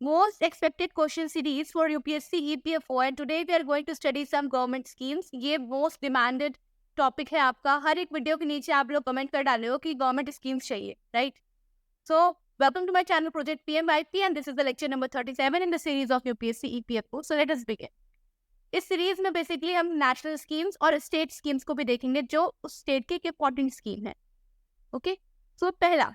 most expected question series for UPSC EPFO, and today we are going to study some government schemes. ये most demanded topic है आपका. हर एक video के नीचे आप लोग कमेंट कर डाले हो कि गवर्नमेंट स्कीम्स चाहिए, right? So welcome to my channel Project PMYP, and this is the lecture number 37 in the series of UPSC EPFO. So let us begin. इस सीरीज में बेसिकली हम नेशनल स्कीम्स और state schemes को भी देखेंगे जो उस स्टेट की इंपॉर्टेंट स्कीम है. ओके, सो पहला,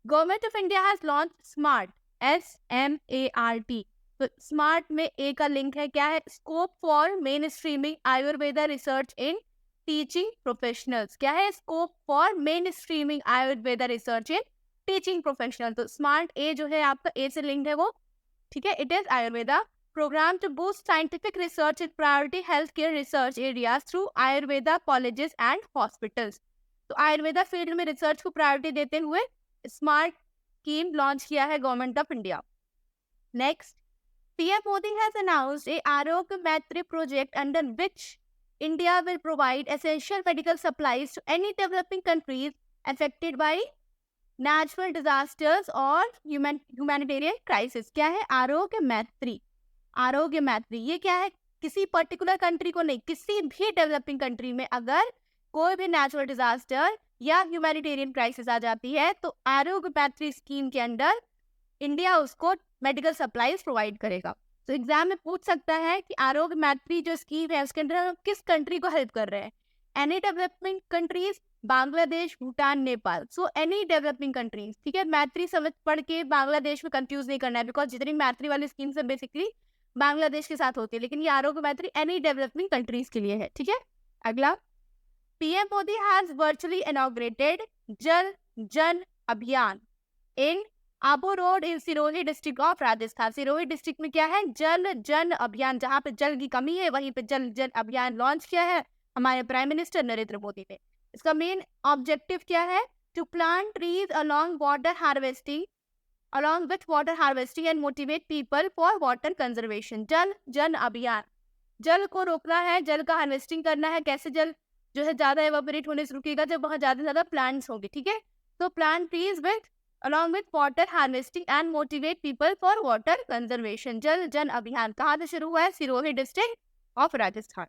government of India has launch smart, SMART. तो स्मार्ट में ए का लिंक है, क्या है? Scope for main streaming Ayurveda research in teaching professionals. क्या है? Scope for main streaming Ayurveda research in teaching professional. तो स्मार्ट ए जो है आपका ए से लिंक्ड है वो, ठीक है. It is Ayurveda program to boost scientific research in priority healthcare research areas through Ayurveda colleges and hospitals. तो आयुर्वेदा फील्ड में रिसर्च को प्रायोरिटी देते हुए स्मार्ट स्कीम लॉन्च किया है government of India. Next, PM Modi has announced a Arogya Maitri project under which India will provide essential medical supplies to any developing countries affected by natural disasters और humanitarian crisis. क्या है? आरोग्य मैत्री. आरोग्य मैत्री ये क्या है? किसी पर्टिकुलर कंट्री को नहीं, किसी भी डेवलपिंग कंट्री में अगर कोई भी नेचुरल डिजास्टर या ह्यूमैनिटेरियन क्राइसिस आ जाती है तो आरोग्य मैत्री स्कीम के अंडर इंडिया उसको मेडिकल सप्लाईज प्रोवाइड करेगा. तो एग्जाम में पूछ सकता है कि आरोग्य मैत्री जो स्कीम है उसके अंदर हम किस कंट्री को हेल्प कर रहे हैं. Any developing countries, Bangladesh, Bhutan, Nepal. So any developing countries, ठीक है. मैत्री समझ पढ़ के बांग्लादेश में कंफ्यूज नहीं करना है, बिकॉज जितनी मैत्री वाली स्कीम्स है बेसिकली बांग्लादेश के साथ होती है, लेकिन ये आरोग्य मैत्री एनी डेवलपिंग कंट्रीज के लिए है, ठीक है. अगला, PM Modi has virtually inaugurated Jal Jan Abhiyan in Abu road in Sirohi district of Rajasthan. Sirohi district में क्या है? जल जन अभियान. जहां पे जल की कमी है वहीं पे जल जन अभियान लॉन्च किया है हमारे प्राइम मिनिस्टर नरेंद्र मोदी ने. इसका मेन ऑब्जेक्टिव क्या है? To plant trees along water harvesting along with water harvesting and motivate people for water conservation. जल जन अभियान, जल को रोकना है, जल का हार्वेस्टिंग करना है. कैसे? जल जो है ज्यादा एवापोरेट होने से रुकेगा जब वहां ज्यादा प्लांट्स होंगे, ठीक है. तो plant trees with along with water harvesting and motivate people for water conservation. जल जन अभियान कहाँ से शुरू हुआ है? Sirohi district of Rajasthan.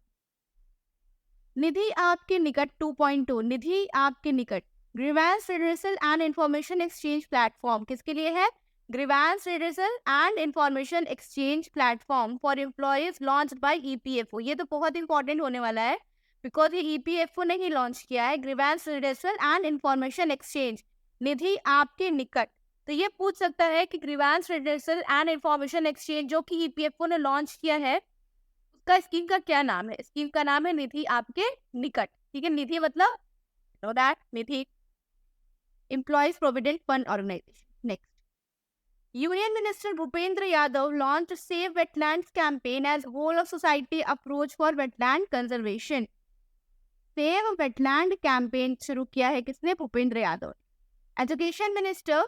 Nidhi Aapke Nikat 2.2, Nidhi Aapke Nikat grievance redressal and information exchange platform. किसके लिए है? Grievance redressal and information exchange platform for employees launch by EPFO. ये तो बहुत इंपॉर्टेंट होने वाला है बिकॉज ये ईपीएफओ ने ही लॉन्च किया है. Grievance redressal and information exchange, Nidhi Aapke Nikat. तो ये पूछ सकता है कि grievance redressal and information exchange जो कि ईपीएफओ ने लॉन्च किया है उसका स्कीम का क्या नाम है? स्कीम का नाम है निधि आपके निकट, ठीक है. निधि मतलब know that Nidhi Employees Provident Fund Organization. Next, Union Minister Bhupendra Yadav launched Save Wetlands campaign as whole of society approach for wetland conservation. Save Wetland campaign शुरू किया है किसने? Bhupendra Yadav. Education Minister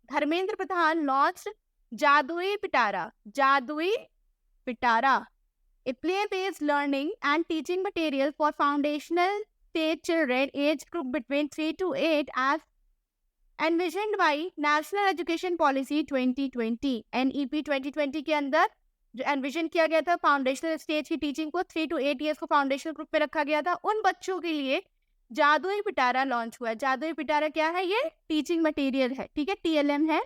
Dharmendra Pradhan launched जादुई पिटारा. जादुई पिटारा, a play-based learning and teaching material for foundational stage children age group between 3 to 8 as envisioned by national education policy 2020. NEP 2020 के अंदर जो envision किया गया था फाउंडेशनल स्टेज की टीचिंग को 3 to 8 ईयर्स को फाउंडेशनल ग्रुप में रखा गया था. उन बच्चों के लिए जादुई पिटारा लॉन्च हुआ है. जादुई पिटारा क्या है? ये टीचिंग मटेरियल है, ठीक है. TLM है,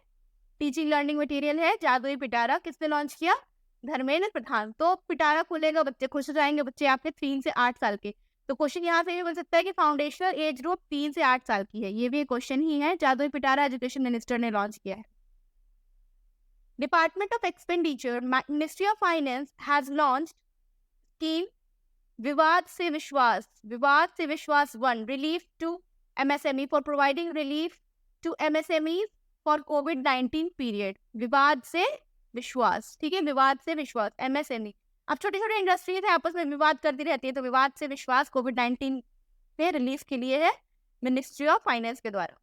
टीचिंग लर्निंग मटेरियल है. जादुई पिटारा किसने लॉन्च किया? धर्मेंद्र प्रधान. तो पिटारा खुलेगा, बच्चे खुश हो जाएंगे, बच्चे आपके 3 से 8 साल के. तो क्वेश्चन यहाँ से ये बन सकता है कि फाउंडेशनल एज ग्रुप 3 से 8 साल की है. ये भी क्वेश्चन ही है. जादुई पिटारा एजुकेशन मिनिस्टर ने लॉन्च किया है. Department of expenditure ministry of finance has launched scheme Vivad se Vishwas. Vivad se Vishwas 1 relief to MSME for providing relief to MSME for COVID-19 period. Vivad se विश्वास, ठीक है. विवाद से विश्वास MSME. अब छोटे छोटे इंडस्ट्रीज है आपस में विवाद करती रहती है, तो विवाद से विश्वास COVID-19 पे रिलीफ के लिए है मिनिस्ट्री ऑफ फाइनेंस के द्वारा.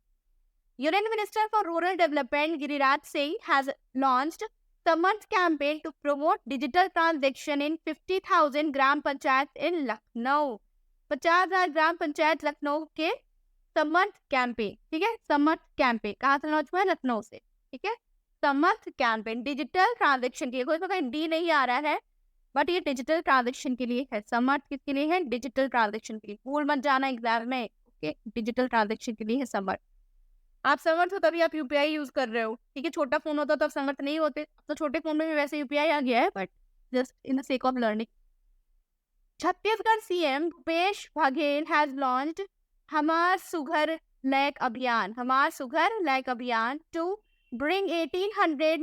Union minister for rural development Giriraj Singh has launched Samarth campaign to promote digital transaction in 50,000 gram panchayat in Lucknow. 50,000 gram panchayat Lucknow के समर्थ कैंपेन, ठीक है. समर्थ कैंपेन कहाँ से लॉन्च हुआ है? लखनऊ से, ठीक है. समर्थ कैंपेन डिजिटल ट्रांजेक्शन के लिए, कोई पता डी नहीं आ रहा है बट ये डिजिटल ट्रांजेक्शन के लिए है। समर्थ किसके लिए है? डिजिटल ट्रांजेक्शन के लिए। भूल मत जाना एग्जाम में, ओके। डिजिटल ट्रांजेक्शन के लिए है समर्थ। आप समर्थ हो तभी आप यूपीआई यूज कर रहे हो, ठीक है। छोटा फोन होता तो आप समर्थ नहीं होते। तो छोटे फोन में भी वैसे यूपीआई आ गया है, but just in the sake of learning. Chhattisgarh CM Bhupesh Baghel has launched हमार सुघर लैक अभियान, हमार सुघर लैक अभियान to bring 1800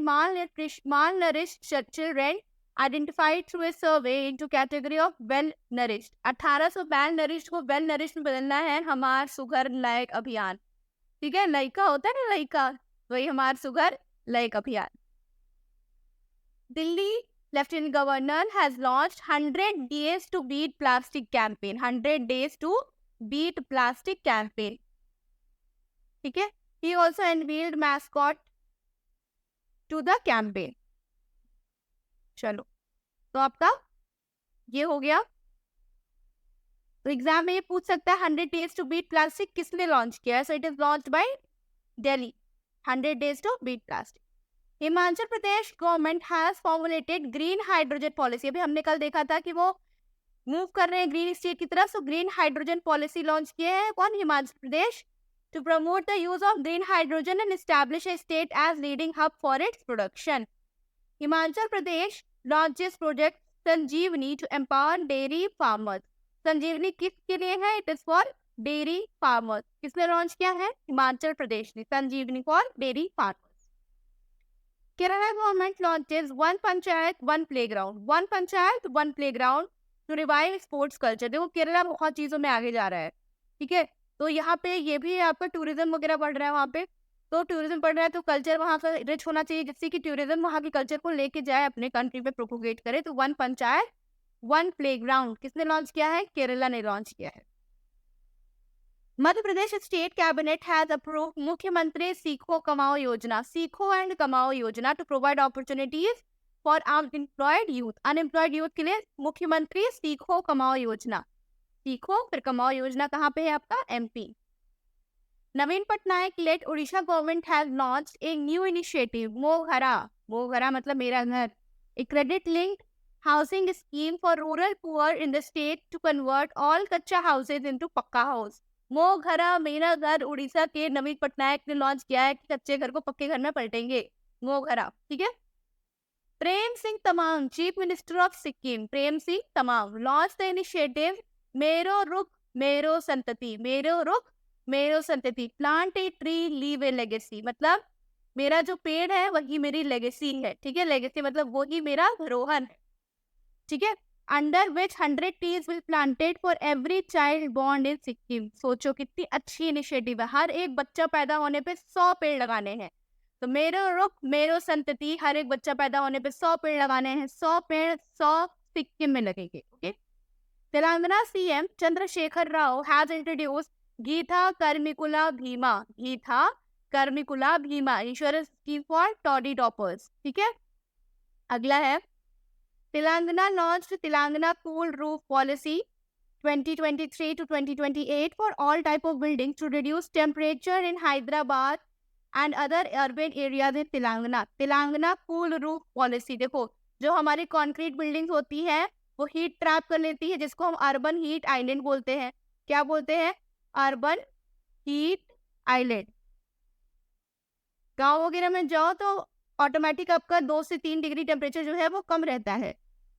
malnourished children identified through a survey into category of well nourished। 1800 malnourished को well nourished में बदलना है हमार सुघर लैक अभियान, ठीक है। लइका होता है ना, लइका, वही हमार सुघर लैक अभियान। Delhi lieutenant governor has launched 100 days to beat plastic campaign, 100 days to beat plastic campaign, ठीक है। He also unveiled mascot to the campaign। चलो, तो आपका ये हो गया। तो एग्जाम में ये पूछ सकता है 100 days to beat plastic किसने लॉन्च किया है? So it is launched by Delhi, 100 days to beat plastic। Himachal Pradesh government has formulated green hydrogen policy. अभी हमने कल देखा था कि वो मूव कर रहे हैं ग्रीन स्टेट की तरफ। So green hydrogen policy launch किए हैं कौन? Himachal Pradesh, to promote the use of green hydrogen and establish a state as leading hub for its production। Himachal Pradesh launches project Sanjeevani to empower dairy farmers। संजीवनी किसके लिए है? It is for dairy farmers। किसने launch किया है? हिमाचल प्रदेश ने Sanjeevani for dairy farmers. Kerala government launches one panchayat one playground, one panchayat one playground to revive sports culture. देखो केरला बहुत चीजों में आगे जा रहा है, ठीक है। तो यहाँ पे ये भी आपका टूरिज्म वगैरह बढ़ रहा है वहाँ पे। तो टूरिज्म बढ़ रहा है तो कल्चर वहाँ का रिच होना चाहिए, जिससे कि टूरिज्म वहाँ के कल्चर को लेके जाए, अपने कंट्री पे प्रोपोगेट करे। तो वन पंचायत वन प्लेग्राउंड किसने लॉन्च किया है? केरला ने लॉन्च किया है। Madhya Pradesh state cabinet has approved Mukhyamantri Seekho Kamao Yojana, Seekho and Kamao Yojana to provide opportunities for unemployed youth. Unemployed youth के लिए मुख्यमंत्री सीखो कमाओ योजना, सीखो फिर कमाओ योजना कहाँ पे है? आपका MP. Naveen Patnaik led Odisha government has launched a new initiative Mo Ghara, Mo Ghara मतलब मेरा घर, a credit linked housing scheme for rural poor in the state to convert all kachcha houses into pucca house. Mo Ghara मेरा घर उड़ीसा के नवीन पटनायक ने लॉन्च किया है कि कच्चे घर को पक्के घर में पलटेंगे, मोघरा, ठीक है। Prem Singh Tamang chief minister of Sikkim, Prem Singh Tamang launch the initiative Mero Rukh Mero Santati, Mero Rukh Mero Santati, plant a tree leave a legacy. मतलब मेरा जो पेड़ है वही मेरी लेगेसी है, ठीक है। लेगेसी मतलब वही मेरा धरोहर है, ठीक है। Under which 100 trees will planted for every child born in Sikkim. सोचो कितनी अच्छी इनिशिएटिव है, हर एक बच्चा पैदा होने पे 100 पेड़ लगाने हैं। तो मेरो रुख मेरो संतति, हर एक बच्चा पैदा होने पे 100 पेड़ लगाने हैं। 100 पेड़ 100 सिक्किम में लगेंगे, okay. Telangana CM Chandrashekar Rao has introduced Geetha Karmikula Bima, Geetha Karmikula Bima insurance scheme for toddy tappers, ठीक है। अगला है Telangana launched Telangana cool roof policy 2023 to 2028 for all type of buildings to reduce temperature in Hyderabad and other urban areas in Telangana. Telangana cool roof policy, देखो जो हमारी concrete buildings होती है वो हीट ट्रैप कर लेती है, जिसको हम अर्बन हीट आइलैंड बोलते हैं। क्या बोलते हैं? Urban heat island. गांव वगैरह में जाओ तो ऑटोमेटिक आपका 2 से 3 डिग्री टेम्परेचर जो है वो कम रहता है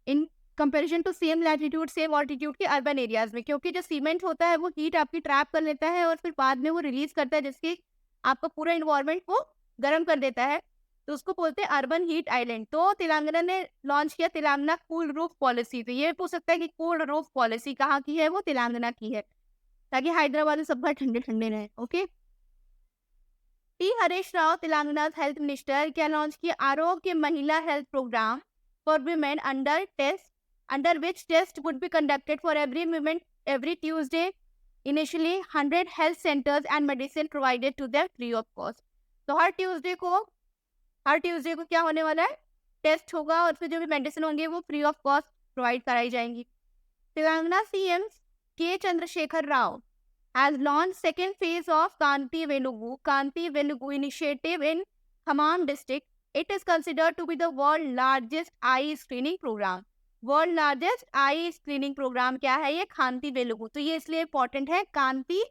in comparison to same latitude same altitude के अर्बन एरियाज में, क्योंकि जो सीमेंट होता है वो हीट आपकी ट्रैप कर लेता है और फिर बाद में वो रिलीज करता है, जिसके आपका पूरा इन्वायरमेंट वो गर्म कर देता है। तो उसको बोलते हैं अर्बन हीट आइलैंड। तो तेलंगाना ने लॉन्च किया तेलंगाना कूल रूफ पॉलिसी। तो ये पूछ सकता है कि कूल रूफ पॉलिसी कहाँ की है? वो तेलंगाना की है, ताकि हैदराबाद में सब घर ठंडे ठंडे रहे, okay. T Harish Rao Telangana health minister क्या लॉन्च किया? Arogya Mahila health programme for women under test, under which test would be conducted for every women every Tuesday. Initially 100 health centres and medicine provided to them free of cost. तो हर Tuesday को क्या होने वाला है? Test होगा और फिर जो भी मेडिसिन होंगे वो फ्री ऑफ कॉस्ट प्रोवाइड कराई जाएंगी। तेलंगाना सीएम के Chandrashekhar Rao has launched second phase of Kanti Velugu initiative in Khammam district it is considered to be the world largest eye screening programme. World largest eye screening programme क्या है? ये कांति वेलुगु। तो ये इसलिए important है, कांति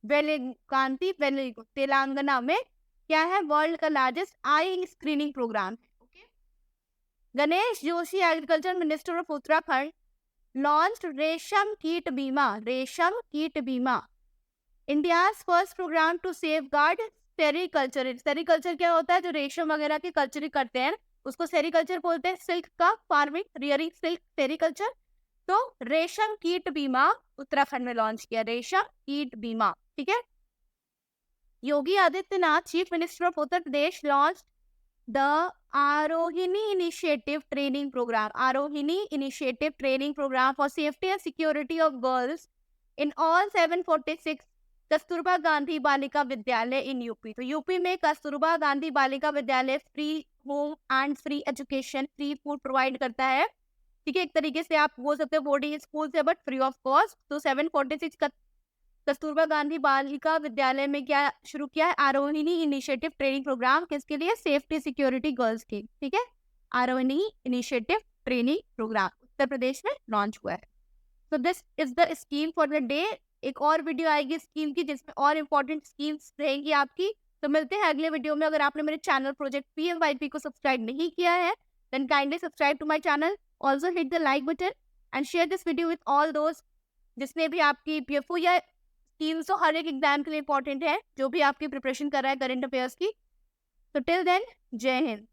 वेलुगु तेलंगाना में क्या है? वर्ल्ड का largest eye screening programme. Okay. Ganesh Joshi, agriculture minister of Uttarakhand, launched Resham Keet Bima. Resham Keet Bima, India's first programme to safeguard sericulture. Sericulture क्या होता है? जो रेशम वगैरह की कल्चरिंग करते हैं उसको सेरीकल्चर बोलते हैं। सिल्क का फार्मिंग, रियरिंग सिल्क, सेरीकल्चर। तो रेशम कीट बीमा उत्तराखंड में लॉन्च किया, रेशम कीट बीमा। ठीक है। Yogi Adityanath, chief minister of Uttar Pradesh, launch the Arohini initiative training program. Arohini initiative training program for safety and security of girls in all 746 Kasturba Gandhi Balika Vidyalaya in UP. तो यूपी में कस्तूरबा गांधी बालिका विद्यालय free home and free education, free food provide करता है। ठीक है, एक तरीके से आप बोल सकते हो बोर्डिंग स्कूल से, बट फ्री ऑफ कॉस्ट। तो 746 कस्तूरबा गांधी बालिका विद्यालय में क्या शुरू किया है? आरोहिणी इनिशिएटिव ट्रेनिंग प्रोग्राम। किसके लिए? सेफ्टी सिक्योरिटी गर्ल्स की। ठीक है, आरोहिणी initiative training programme Uttar Pradesh में लॉन्च हुआ है। तो this is the scheme for the day. एक और वीडियो आएगी स्कीम की जिसमें और इम्पोर्टेंट स्कीम्स रहेंगी आपकी। तो मिलते हैं अगले वीडियो में। अगर आपने मेरे चैनल प्रोजेक्ट पीएमवाईपी को सब्सक्राइब नहीं किया है then kindly subscribe to my channel. Also hit the like button and share this video with all दोस्त जिसने भी आपकी पीएफओ या स्कीम्स तो हर एक एग्जाम के लिए इंपॉर्टेंट है, जो भी आपकी प्रिपरेशन कर रहा है करंट अफेयर्स की। तो टिल देन, जय हिंद।